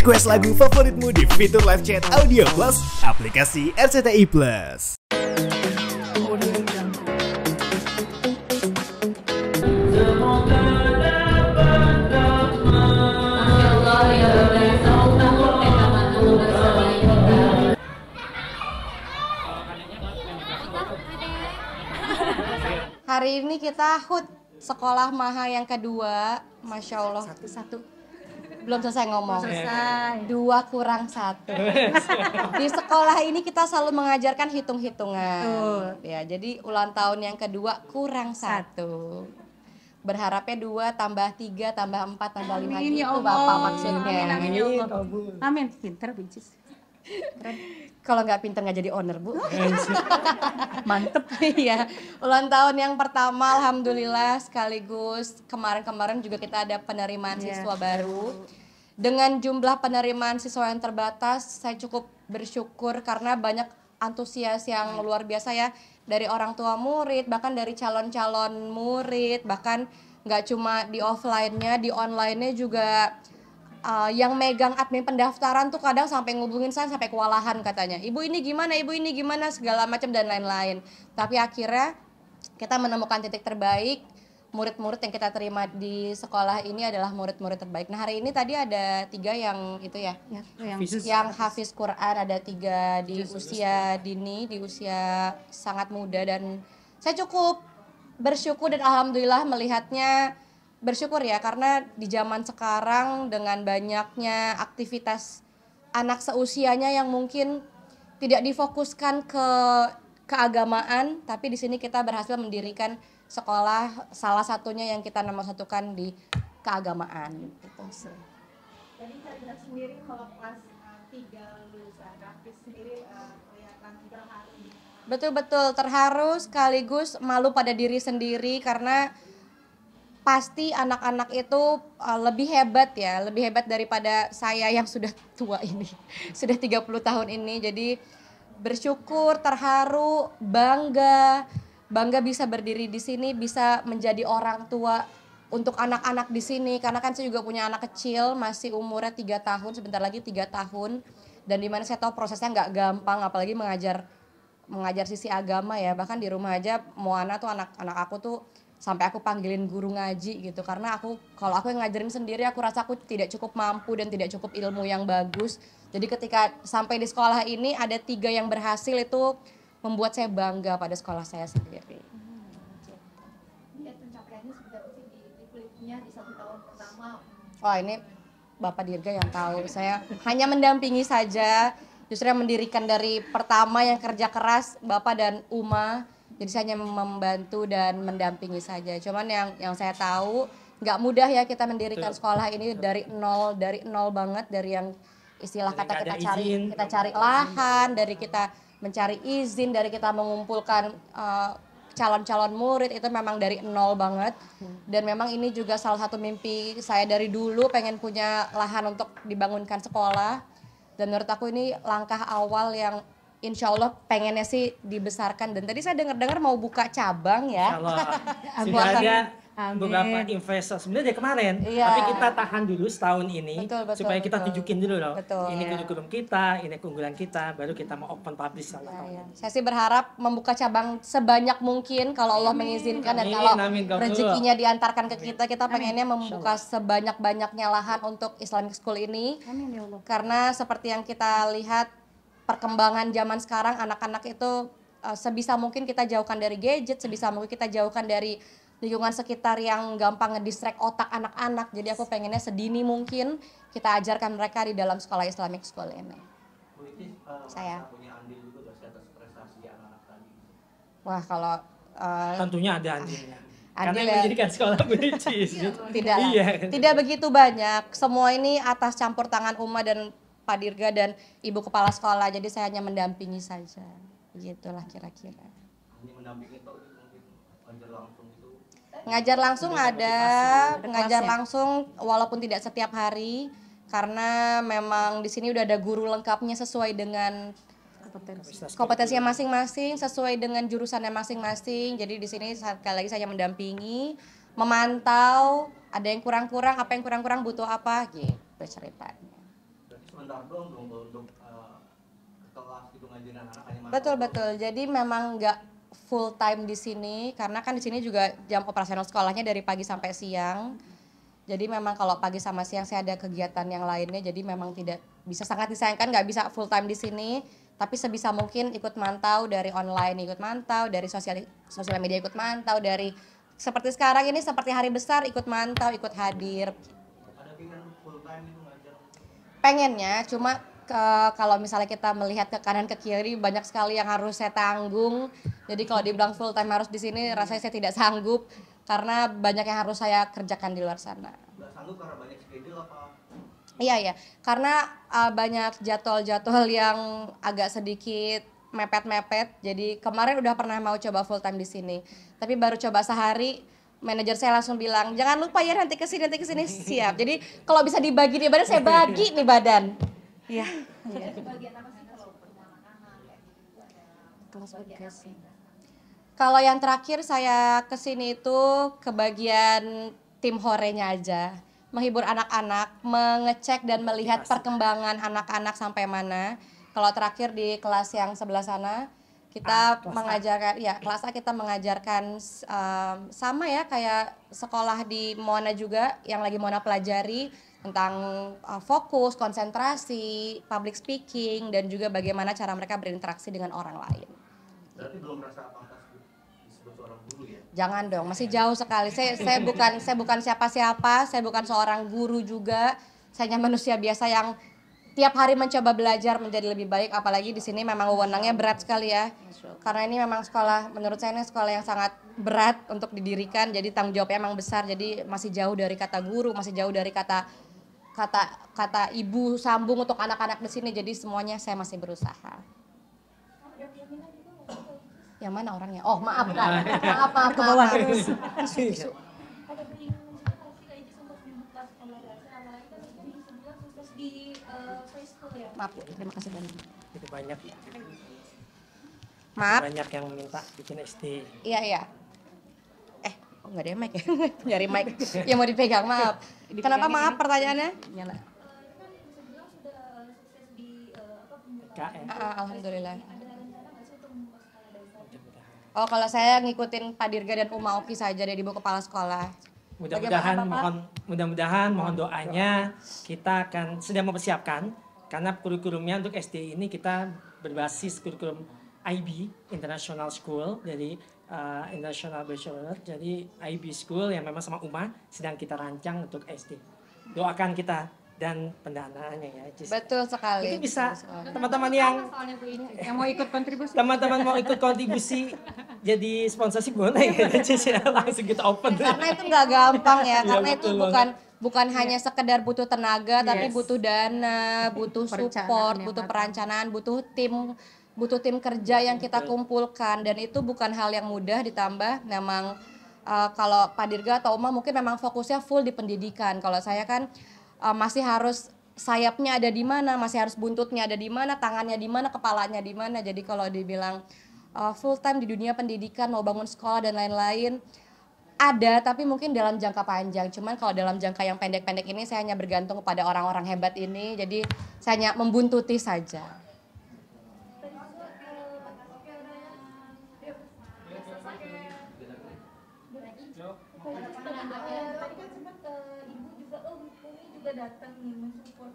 Request lagu favoritmu di fitur live chat Audio Plus, aplikasi RCTI Plus. Hari ini kita HUT sekolah maha yang kedua, Masya Allah. Satu. Belum selesai ngomong. Selesai. 2 kurang 1. Di sekolah ini kita selalu mengajarkan hitung-hitungan. Ya, jadi ulang tahun yang kedua kurang 1. Berharapnya 2 tambah 3 tambah 4 tambah 5 Amin, gitu ya Allah. Bapak maksudnya. Amin, ya Allah. Amin, pinter Bincis. Kalau nggak pinter nggak jadi owner, Bu. Mantep. Iya, ulang tahun yang pertama alhamdulillah, sekaligus kemarin-kemarin juga kita ada penerimaan siswa baru. Dengan jumlah penerimaan siswa yang terbatas, saya cukup bersyukur karena banyak antusias yang luar biasa ya, dari orang tua murid, bahkan dari calon-calon murid, bahkan nggak cuma di offline-nya, di online-nya juga. Yang megang admin pendaftaran tuh kadang sampai ngubungin saya sampai kewalahan katanya. Ibu ini gimana, segala macam dan lain-lain. Tapi akhirnya kita menemukan titik terbaik. Murid-murid yang kita terima di sekolah ini adalah murid-murid terbaik. Nah, hari ini tadi ada 3 yang itu ya, yang hafiz Quran, ada 3 di usia dini, di usia sangat muda, dan saya cukup bersyukur dan alhamdulillah melihatnya. Bersyukur ya, karena di zaman sekarang dengan banyaknya aktivitas anak seusianya yang mungkin tidak difokuskan ke keagamaan, tapi di sini kita berhasil mendirikan sekolah, salah satunya yang kita nomor satukan di keagamaan gitu sih. Tadi saya sendiri kalau kelas 3 lulusan Hafiz sendiri kelihatan terharu. Betul-betul terharu sekaligus malu pada diri sendiri karena pasti anak-anak itu lebih hebat ya, lebih hebat daripada saya yang sudah tua ini, sudah 30 tahun ini. Jadi bersyukur, terharu, bangga bisa berdiri di sini, bisa menjadi orang tua untuk anak-anak di sini. Karena kan saya juga punya anak kecil, masih umurnya 3 tahun, sebentar lagi 3 tahun. Dan dimana saya tahu prosesnya nggak gampang, apalagi mengajar sisi agama ya. Bahkan di rumah aja, Moana tuh anak-anak aku tuh sampai aku panggilin guru ngaji gitu, karena kalau aku yang ngajarin sendiri aku rasa aku tidak cukup mampu dan tidak cukup ilmu yang bagus. Jadi ketika sampai di sekolah ini ada 3 yang berhasil, itu membuat saya bangga pada sekolah saya sendiri. Lihat pencapaiannya seperti apa sih di kulitnya di 1 tahun pertama? Wah, ini Bapak Dirga yang tahu, saya hanya mendampingi saja. Justru yang mendirikan dari pertama yang kerja keras Bapak dan Uma. Jadi saya hanya membantu dan mendampingi saja. Cuman yang saya tahu nggak mudah ya kita mendirikan sekolah ini dari nol banget, dari yang istilah kata kita cari lahan, dari kita mencari izin, dari kita mengumpulkan calon-calon murid, itu memang dari nol banget. Dan memang ini juga salah satu mimpi saya dari dulu, pengen punya lahan untuk dibangunkan sekolah. Dan menurut aku ini langkah awal yang insya Allah pengennya sih dibesarkan. Dan tadi saya dengar mau buka cabang ya. Sudah ada beberapa investor sebenarnya dari kemarin, tapi kita tahan dulu setahun ini supaya kita tunjukin dulu loh. Ini kurikulum kita, ini keunggulan kita, baru kita mau open publish. Saya sih berharap membuka cabang sebanyak mungkin kalau Allah mengizinkan, dan kalau rezekinya diantarkan ke kita pengennya membuka sebanyak-banyaknya lahan untuk Islamic School ini. Karena seperti yang kita lihat, perkembangan zaman sekarang anak-anak itu sebisa mungkin kita jauhkan dari gadget, sebisa mungkin kita jauhkan dari lingkungan sekitar yang gampang ngedistract otak anak-anak. Jadi aku pengennya sedini mungkin kita ajarkan mereka di dalam sekolah Islamic School ini. Saya punya andil juga atas prestasi anak-anak tadi. Wah, kalau tentunya ada andilnya. Karena menjadikan sekolah Bincis. Tidak begitu banyak. Semua ini atas campur tangan Uma dan Pak Dirga dan Ibu Kepala Sekolah, jadi saya hanya mendampingi saja, gitulah kira-kira. Mendampingi itu ngajar langsung itu? Ngajar langsung ada, ngajar langsung walaupun tidak setiap hari, karena memang di sini udah ada guru lengkapnya sesuai dengan kompetensinya masing-masing, sesuai dengan jurusannya masing-masing. Jadi di sini sekali lagi saya mendampingi, memantau, ada yang kurang-kurang, apa yang kurang-kurang butuh apa, gitu ceritanya. sebentar doang dong untuk ke kelas gitu ngajarin anak-anak hanya Betul. Jadi memang nggak full time di sini karena kan di sini juga jam operasional sekolahnya dari pagi sampai siang. Jadi memang kalau pagi sama siang saya ada kegiatan yang lainnya, jadi memang tidak bisa, sangat disayangkan nggak bisa full time di sini. Tapi sebisa mungkin ikut mantau dari online, ikut mantau dari sosial media, ikut mantau dari seperti sekarang ini, seperti hari besar ikut mantau, ikut hadir. Ada keinginan full time itu ngajar? Pengennya, cuma kalau misalnya kita melihat ke kanan ke kiri banyak sekali yang harus saya tanggung. Jadi kalau dibilang full time harus di sini, rasanya saya tidak sanggup karena banyak yang harus saya kerjakan di luar sana. Nggak sanggup karena banyak schedule apa? Iya, karena banyak jadwal-jadwal yang agak sedikit mepet-mepet. Jadi kemarin udah pernah mau coba full time di sini, tapi baru coba sehari, manajer saya langsung bilang jangan lupa ya nanti kesini siap. Jadi kalau bisa dibagi nih badan, saya bagi nih badan. Iya. Bagian apa sih kalau anak-anak kayak gitu ada Kelas bagasi. Kalau yang terakhir saya kesini itu ke bagian tim horenya aja, menghibur anak-anak, mengecek dan melihat perkembangan anak-anak sampai mana. Kalau terakhir di kelas yang sebelah sana kita mengajarkan, kelas A kita mengajarkan sama ya kayak sekolah di Moana juga yang lagi Moana pelajari tentang fokus, konsentrasi, public speaking dan juga bagaimana cara mereka berinteraksi dengan orang lain. Berarti belum merasa pantas disebut seorang guru ya? Jangan dong, masih jauh sekali. Saya bukan siapa-siapa, saya bukan seorang guru juga. Saya hanya manusia biasa yang tiap hari mencoba belajar menjadi lebih baik. Apalagi di sini memang wewenangnya berat sekali ya. Karena ini memang sekolah, menurut saya ini sekolah yang sangat berat untuk didirikan. Jadi tanggung jawabnya memang besar. Jadi masih jauh dari kata guru, masih jauh dari kata ibu sambung untuk anak-anak di sini. Jadi semuanya saya masih berusaha. Yang mana orangnya? Oh maaf kan, maaf. Ke bawah. ada keinginan sih kayak untuk dibuka sekolah dasar, apalagi kan di sebelah khusus di preschool ya. Maaf, terima kasih banyak. Itu banyak. Maaf. Banyak yang minta bikin SD. Iya. Nggak ada mic ya? Nyari mic. Ya mau dipegang, maaf. Kenapa maaf pertanyaannya? Nyala. Sebelah sudah sukses di KM. Alhamdulillah. ada rencana nggak sih untuk membuka sekolah dasar? Oh, kalau saya ngikutin Pak Dirga dan Uma Oki saja dari Ibu Kepala Sekolah. Mudah-mudahan mohon doanya kita akan sedang mempersiapkan karena kurikulumnya untuk SD ini kita berbasis kurikulum IB International School dari International Bachelor, jadi IB School yang memang sama Uma sedang kita rancang untuk SD. Doakan kita dan pendanaannya ya. Betul sekali. Itu bisa teman-teman yang mau ikut kontribusi. Teman-teman mau ikut kontribusi jadi sponsorship boleh ya, langsung kita open. Karena itu nggak gampang ya, karena itu betul bukan hanya sekedar butuh tenaga, tapi butuh dana, butuh support, butuh perencanaan, butuh tim kerja yang kita kumpulkan, dan itu bukan hal yang mudah. Ditambah memang kalau Pak Dirga atau Uma mungkin memang fokusnya full di pendidikan. Kalau saya kan masih harus sayapnya ada di mana, masih harus buntutnya ada di mana, tangannya di mana, kepalanya di mana. Jadi kalau dibilang full time di dunia pendidikan, mau bangun sekolah dan lain-lain, ada, tapi mungkin dalam jangka panjang. Cuman kalau dalam jangka yang pendek-pendek ini saya hanya bergantung kepada orang-orang hebat ini. Jadi saya hanya membuntuti saja. Datang nih mensupport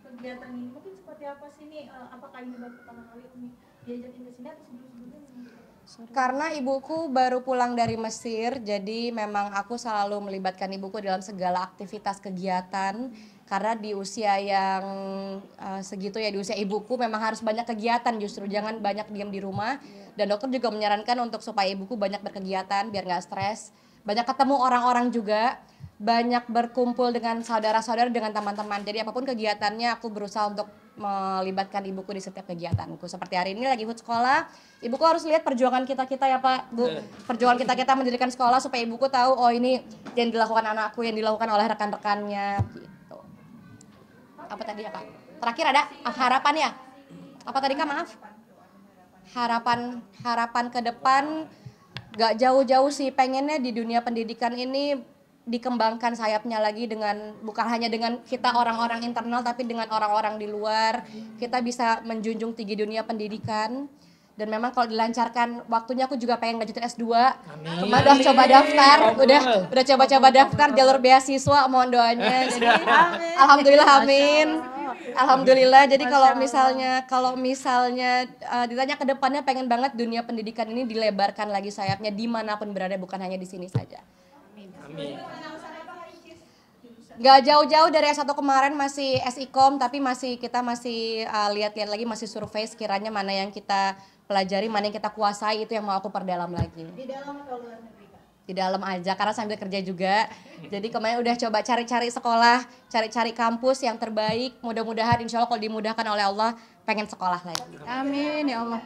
kegiatan ini, mungkin seperti apa sih nih, apakah ini baru pertama kali Umi diajakin ke sini atau sebelum-sebelumnya? Karena ibuku baru pulang dari Mesir, jadi memang aku selalu melibatkan ibuku dalam segala aktivitas kegiatan. Karena di usia yang segitu ya, di usia ibuku memang harus banyak kegiatan, justru jangan banyak diam di rumah. Dan dokter juga menyarankan untuk supaya ibuku banyak berkegiatan biar nggak stres, banyak ketemu orang-orang juga, banyak berkumpul dengan saudara-saudara, dengan teman-teman. Jadi apapun kegiatannya aku berusaha untuk melibatkan ibuku di setiap kegiatanku. Seperti hari ini lagi HUT sekolah, ibuku harus lihat perjuangan kita-kita ya Pak, Bu. Perjuangan kita-kita mendirikan sekolah supaya ibuku tahu, oh ini yang dilakukan anakku, yang dilakukan oleh rekan-rekannya gitu. Apa tadi ya Pak? Terakhir ada harapan ya? Apa tadi Kak, maaf? Harapan ke depan gak jauh-jauh sih, pengennya di dunia pendidikan ini dikembangkan sayapnya lagi dengan bukan hanya dengan kita orang-orang internal tapi dengan orang-orang di luar. Kita bisa menjunjung tinggi dunia pendidikan. Dan memang kalau dilancarkan waktunya aku juga pengen lanjutin S2. Kemarin udah coba daftar, udah coba-coba daftar jalur beasiswa, mohon doanya. Jadi alhamdulillah amin. Alhamdulillah. Jadi kalau misalnya ditanya ke depannya pengen banget dunia pendidikan ini dilebarkan lagi sayapnya dimanapun berada, bukan hanya di sini saja. Amin. Gak jauh-jauh dari S1 kemarin masih SIKOM, tapi kita masih lihat-lihat lagi, masih survei sekiranya mana yang kita pelajari, mana yang kita kuasai, itu yang mau aku perdalam lagi. Di dalam atau luar negeri, Kak? Di dalam aja, karena sambil kerja juga. Jadi kemarin udah coba cari-cari sekolah, cari-cari kampus yang terbaik. Mudah-mudahan insya Allah kalau dimudahkan oleh Allah, pengen sekolah lagi. Amin ya Allah.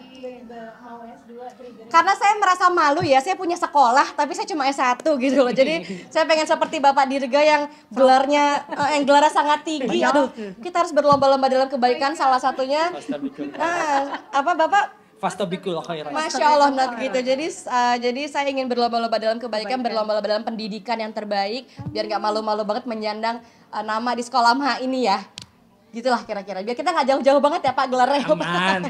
Mau S2 trigger. Karena saya merasa malu ya, saya punya sekolah tapi saya cuma S1 gitu loh. Jadi saya pengen seperti Bapak Dirga yang gelarnya sangat tinggi. Aduh, kita harus berlomba-lomba dalam kebaikan, salah satunya apa Bapak? Fastabikul khairat. Masya Allah, gitu. Jadi saya ingin berlomba-lomba dalam kebaikan, berlomba-lomba dalam pendidikan yang terbaik, biar nggak malu-malu banget menyandang nama di sekolah maha ini ya. Gitulah kira-kira. Biar kita nggak jauh-jauh banget ya Pak gelarnya. Aman.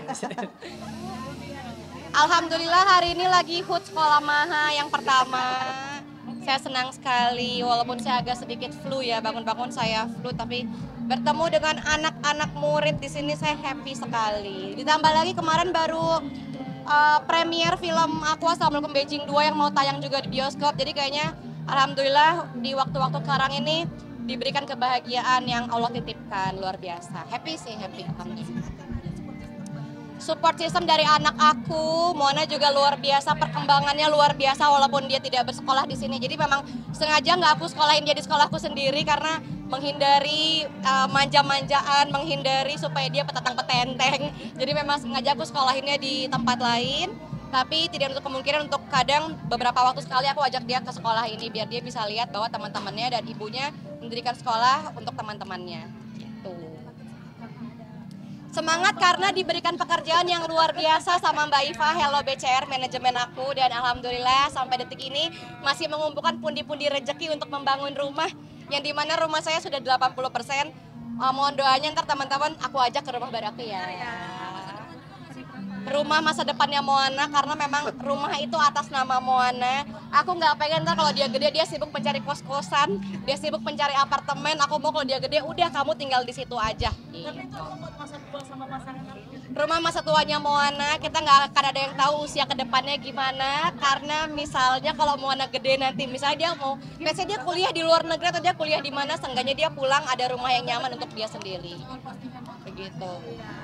Alhamdulillah hari ini lagi HUT sekolah maha yang pertama. Saya senang sekali, walaupun saya agak sedikit flu ya, bangun-bangun saya flu, tapi bertemu dengan anak-anak murid di sini saya happy sekali. Ditambah lagi kemarin baru premier film aku Assalamualaikum Beijing 2 yang mau tayang juga di bioskop. Jadi kayaknya alhamdulillah di waktu-waktu sekarang ini diberikan kebahagiaan yang Allah titipkan, luar biasa. Happy sih, happy alhamdulillah. Support system dari anak aku, Mona juga luar biasa, perkembangannya luar biasa walaupun dia tidak bersekolah di sini. Jadi memang sengaja nggak aku sekolahin dia di sekolahku sendiri karena menghindari manja-manjaan, menghindari supaya dia petatang-petenteng. Jadi memang sengaja aku sekolahinnya di tempat lain. Tapi tidak untuk kemungkinan untuk kadang beberapa waktu sekali aku ajak dia ke sekolah ini biar dia bisa lihat bahwa teman-temannya dan ibunya mendirikan sekolah untuk teman-temannya. Gitu. Semangat karena diberikan pekerjaan yang luar biasa sama Mbak Iva, Hello BCR, manajemen aku. Dan alhamdulillah sampai detik ini masih mengumpulkan pundi-pundi rezeki untuk membangun rumah. Yang dimana rumah saya sudah 80%. Mohon doanya ntar teman-teman aku ajak ke rumah baru aku ya. Rumah masa depannya Moana, karena memang rumah itu atas nama Moana. Aku nggak pengen ntar kalau dia gede dia sibuk mencari kos-kosan, dia sibuk mencari apartemen. Aku mau kalau dia gede udah kamu tinggal di situ aja. Tapi itu buat masa tua sama pasangan. Rumah masa tuanya Moana, kita nggak akan ada yang tahu usia kedepannya gimana. Karena misalnya kalau Moana gede nanti, misalnya dia mau, biasanya dia kuliah di luar negeri atau dia kuliah di mana, seenggaknya dia pulang ada rumah yang nyaman untuk dia sendiri. Begitu.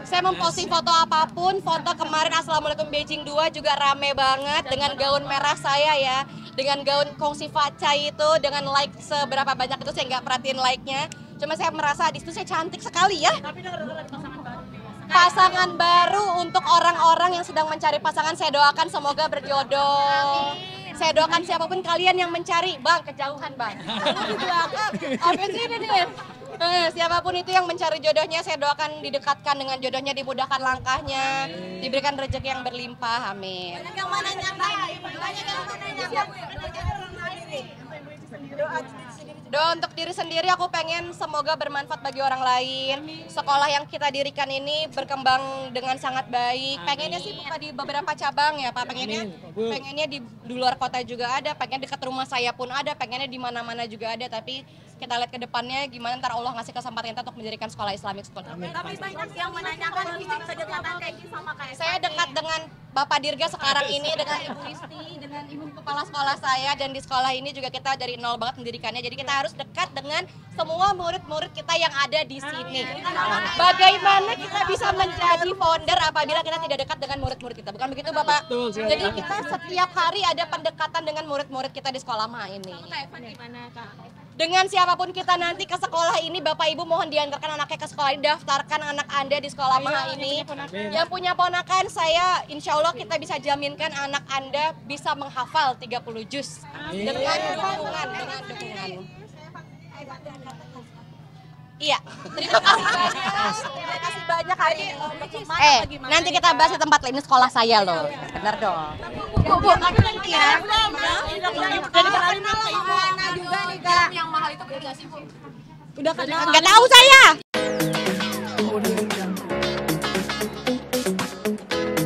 Saya memposting foto apapun, foto kemarin Assalamualaikum Beijing 2 juga rame banget dengan gaun merah saya ya. Dengan gaun Kongsi Facai itu, dengan like seberapa banyak itu saya nggak perhatiin like-nya. Cuma saya merasa di situ saya cantik sekali ya. Tapi dengar-dengar ada pasangan baru. Pasangan baru untuk orang-orang yang sedang mencari pasangan, saya doakan semoga berjodoh. Saya doakan siapapun kalian yang mencari, bang kejauhan bang. Di belakang, apa sih ini nih? Siapapun itu yang mencari jodohnya, saya doakan didekatkan dengan jodohnya, dimudahkan langkahnya, diberikan rezeki yang berlimpah, amin. Banyak yang mana nyantai, banyak yang mana nyantai. Doa untuk diri sendiri, aku pengen semoga bermanfaat bagi orang lain. Sekolah yang kita dirikan ini berkembang dengan sangat baik. Pengennya sih buka di beberapa cabang ya Pak. Pengennya di luar kota juga ada, pengen dekat rumah saya pun ada, pengennya di mana-mana juga ada. Tapi kita lihat ke depannya gimana ntar Allah ngasih kesempatan kita untuk mendirikan sekolah Islamic School. Tapi banyak yang menanyakan kedekatan kayak gitu sama kayak Saya dekat dengan Bapak Dirga sekarang ini, dengan Ibu Isti, dengan Ibu Kepala Sekolah saya, dan di sekolah ini juga kita dari nol banget mendirikannya. Jadi kita harus dekat dengan semua murid-murid kita yang ada di sini. Bagaimana kita bisa menjadi founder apabila kita tidak dekat dengan murid-murid kita? Bukan begitu Bapak? Jadi kita setiap hari ada pendekatan dengan murid-murid kita di sekolah MA ini. Dengan siapapun kita nanti ke sekolah ini, Bapak Ibu mohon diantarkan anaknya ke sekolah ini, daftarkan anak Anda di sekolah MA ini. Yang punya ponakan, saya insya Allah kita bisa jaminkan anak Anda bisa menghafal 30 juz dengan dukungan. Iya, terima kasih banyak hari untuk teman apa gimana? Nanti kita bahas di tempat lain, ini sekolah saya loh. Bener dong. Bu, aku nanti ya. Udah dikenalin sama Ibu. Juga nih Kak. Yang mahal itu beli nggak sih Bu? Udah kenal. Nggak tahu saya.